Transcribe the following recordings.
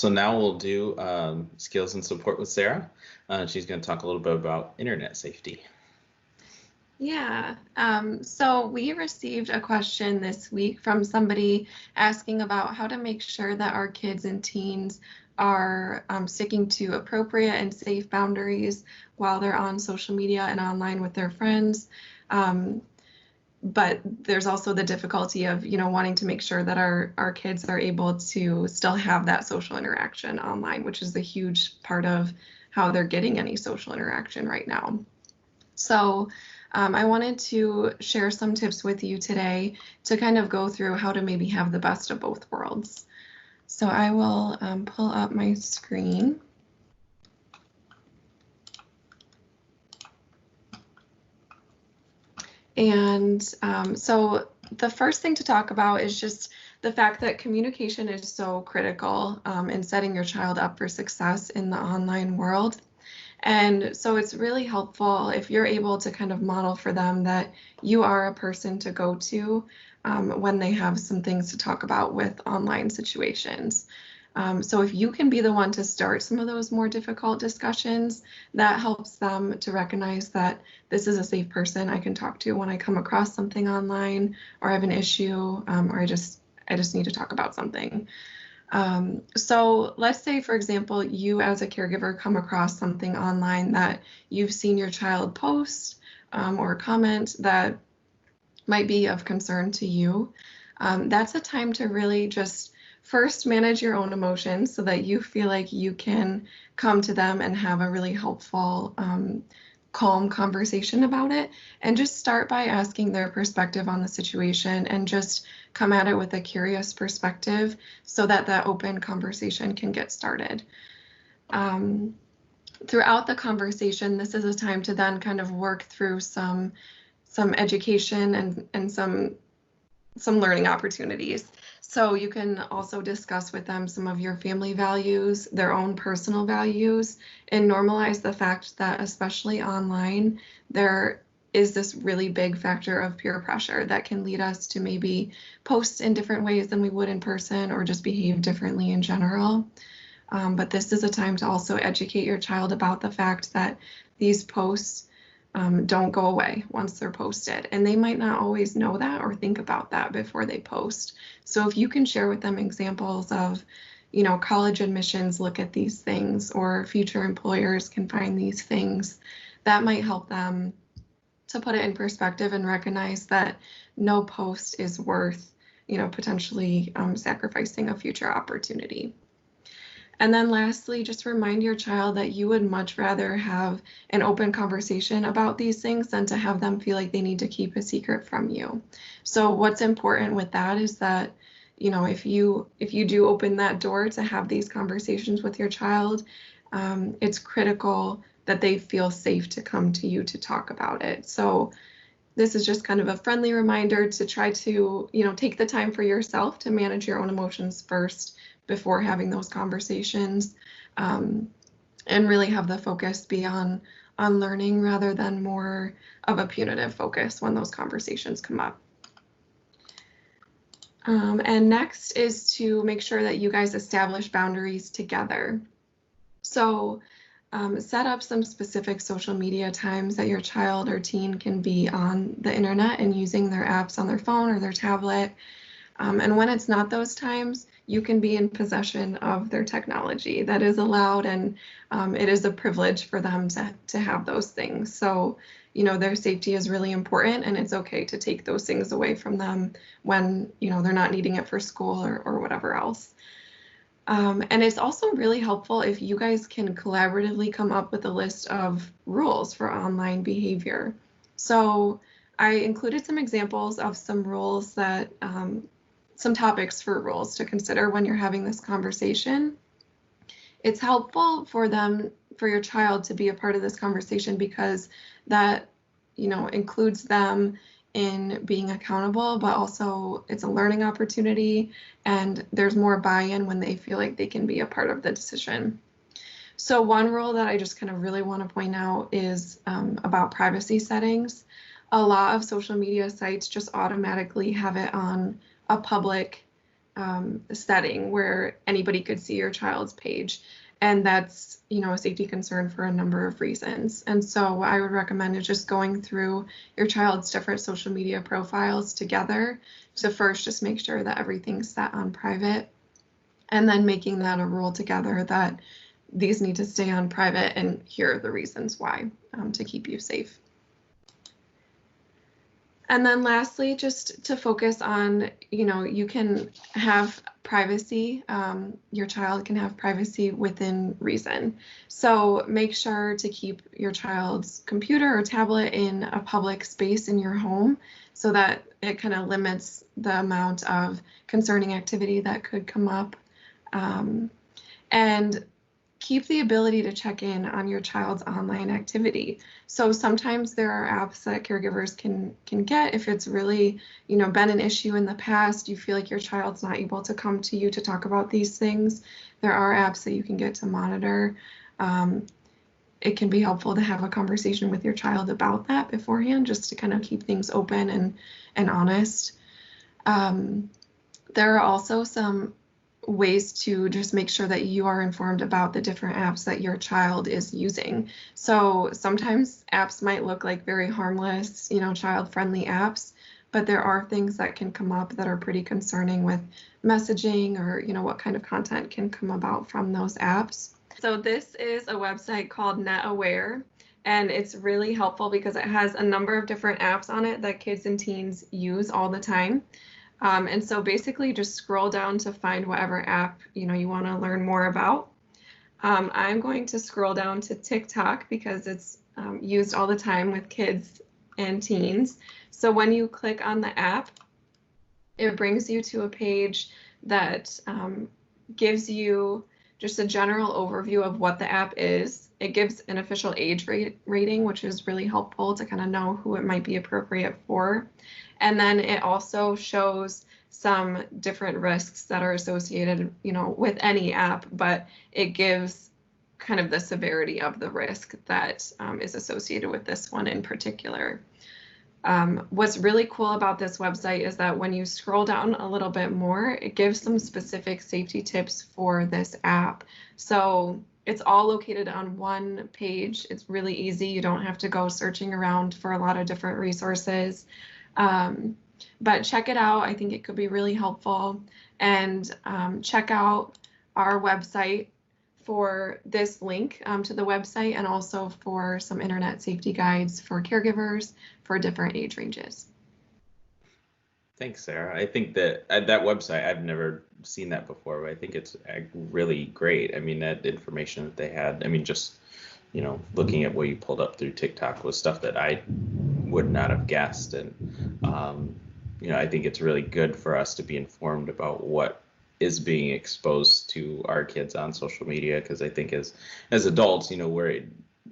So now we'll do skills and support with Sarah. She's going to talk a little bit about internet safety. Yeah, so we received a question this week from somebody asking about how to make sure that our kids and teens are sticking to appropriate and safe boundaries while they're on social media and online with their friends. But there's also the difficulty of, wanting to make sure that our kids are able to still have that social interaction online, which is a huge part of how they're getting any social interaction right now. So I wanted to share some tips with you today to kind of go through how to maybe have the best of both worlds. So I will pull up my screen. And so the first thing to talk about is just the fact that communication is so critical in setting your child up for success in the online world. And so it's really helpful if you're able to kind of model for them that you are a person to go to when they have some things to talk about with online situations. So if you can be the one to start some of those more difficult discussions, that helps them to recognize that this is a safe person I can talk to when I come across something online or I have an issue or I just need to talk about something. So let's say, for example, you as a caregiver come across something online that you've seen your child post or comment that might be of concern to you. That's a time to really just first manage your own emotions so that you feel like you can come to them and have a really helpful, calm conversation about it, and just start by asking their perspective on the situation and just come at it with a curious perspective so that that open conversation can get started. Throughout the conversation, this is a time to then kind of work through some education and some learning opportunities. So you can also discuss with them some of your family values, their own personal values, and normalize the fact that especially online, there is this really big factor of peer pressure that can lead us to maybe post in different ways than we would in person or just behave differently in general. But this is a time to also educate your child about the fact that these posts don't go away once they're posted, and they might not always know that or think about that before they post. So if you can share with them examples of, college admissions look at these things, or future employers can find these things, that might help them to put it in perspective and recognize that no post is worth, potentially sacrificing a future opportunity. And then lastly, just remind your child that you would much rather have an open conversation about these things than to have them feel like they need to keep a secret from you. So what's important with that is that, if you do open that door to have these conversations with your child, it's critical that they feel safe to come to you to talk about it. So this is just kind of a friendly reminder to try to, take the time for yourself to manage your own emotions first before having those conversations, and really have the focus be on learning rather than more of a punitive focus when those conversations come up. And next is to make sure that you guys establish boundaries together. So set up some specific social media times that your child or teen can be on the internet and using their apps on their phone or their tablet. And when it's not those times, you can be in possession of their technology. That is allowed, and it is a privilege for them to have those things. So, their safety is really important, and it's okay to take those things away from them when, they're not needing it for school or whatever else. And it's also really helpful if you guys can collaboratively come up with a list of rules for online behavior. So I included some examples of some rules that some topics for rules to consider when you're having this conversation. It's helpful for your child to be a part of this conversation because that, includes them in being accountable, but also it's a learning opportunity and there's more buy-in when they feel like they can be a part of the decision. So one rule that I just kind of really want to point out is about privacy settings. A lot of social media sites just automatically have it on a public setting where anybody could see your child's page. And that's, a safety concern for a number of reasons. And so what I would recommend is just going through your child's different social media profiles together to first just make sure that everything's set on private, and then making that a rule together that these need to stay on private, and here are the reasons why, to keep you safe. And then lastly, just to focus on, you can have privacy. Your child can have privacy within reason. So make sure to keep your child's computer or tablet in a public space in your home so that it kind of limits the amount of concerning activity that could come up. And keep the ability to check in on your child's online activity. So sometimes there are apps that caregivers can get if it's really, been an issue in the past, you feel like your child's not able to come to you to talk about these things. There are apps that you can get to monitor. It can be helpful to have a conversation with your child about that beforehand, just to kind of keep things open and honest. There are also some ways to just make sure that you are informed about the different apps that your child is using. So sometimes apps might look like very harmless, child-friendly apps, but there are things that can come up that are pretty concerning with messaging or, what kind of content can come about from those apps. So this is a website called NetAware, and it's really helpful because it has a number of different apps on it that kids and teens use all the time. And so basically just scroll down to find whatever app you want to learn more about. I'm going to scroll down to TikTok because it's used all the time with kids and teens. So when you click on the app, it brings you to a page that gives you just a general overview of what the app is. It gives an official age rating, which is really helpful to kind of know who it might be appropriate for. And then it also shows some different risks that are associated, with any app, but it gives kind of the severity of the risk that is associated with this one in particular. What's really cool about this website is that when you scroll down a little bit more, it gives some specific safety tips for this app. So it's all located on one page. It's really easy. You don't have to go searching around for a lot of different resources. But check it out. I think it could be really helpful. And check out our website for this link to the website, and also for some internet safety guides for caregivers for different age ranges. Thanks, Sarah. I think that that website, I've never seen that before, but I think it's really great. I mean, that information that they had, I mean, just, looking at what you pulled up through TikTok was stuff that I would not have guessed. And, I think it's really good for us to be informed about what is being exposed to our kids on social media, because I think as adults, we're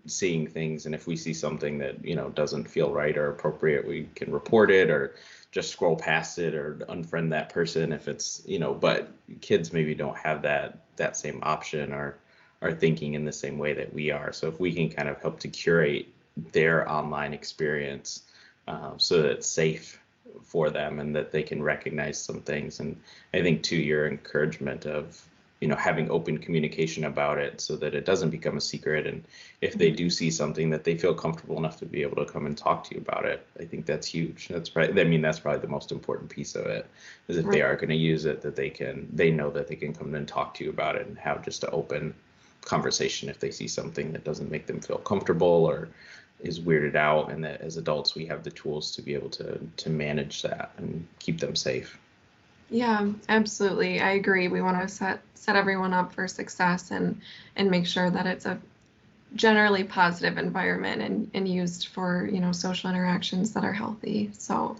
seeing things, and if we see something that doesn't feel right or appropriate, we can report it or just scroll past it or unfriend that person if it's but kids maybe don't have that same option or are thinking in the same way that we are. So if we can kind of help to curate their online experience so that it's safe for them and that they can recognize some things. And I think too, your encouragement of having open communication about it so that it doesn't become a secret, and if they do see something that they feel comfortable enough to be able to come and talk to you about it, I think that's huge. That's probably the most important piece of it, is if they are going to use it, that they know that they can come and talk to you about it and have just an open conversation if they see something that doesn't make them feel comfortable or is weirded out, and that as adults we have the tools to be able to manage that and keep them safe. Yeah, absolutely. I agree. We want to set everyone up for success and make sure that it's a generally positive environment and used for, social interactions that are healthy. So,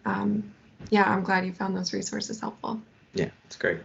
yeah, I'm glad you found those resources helpful. Yeah, it's great.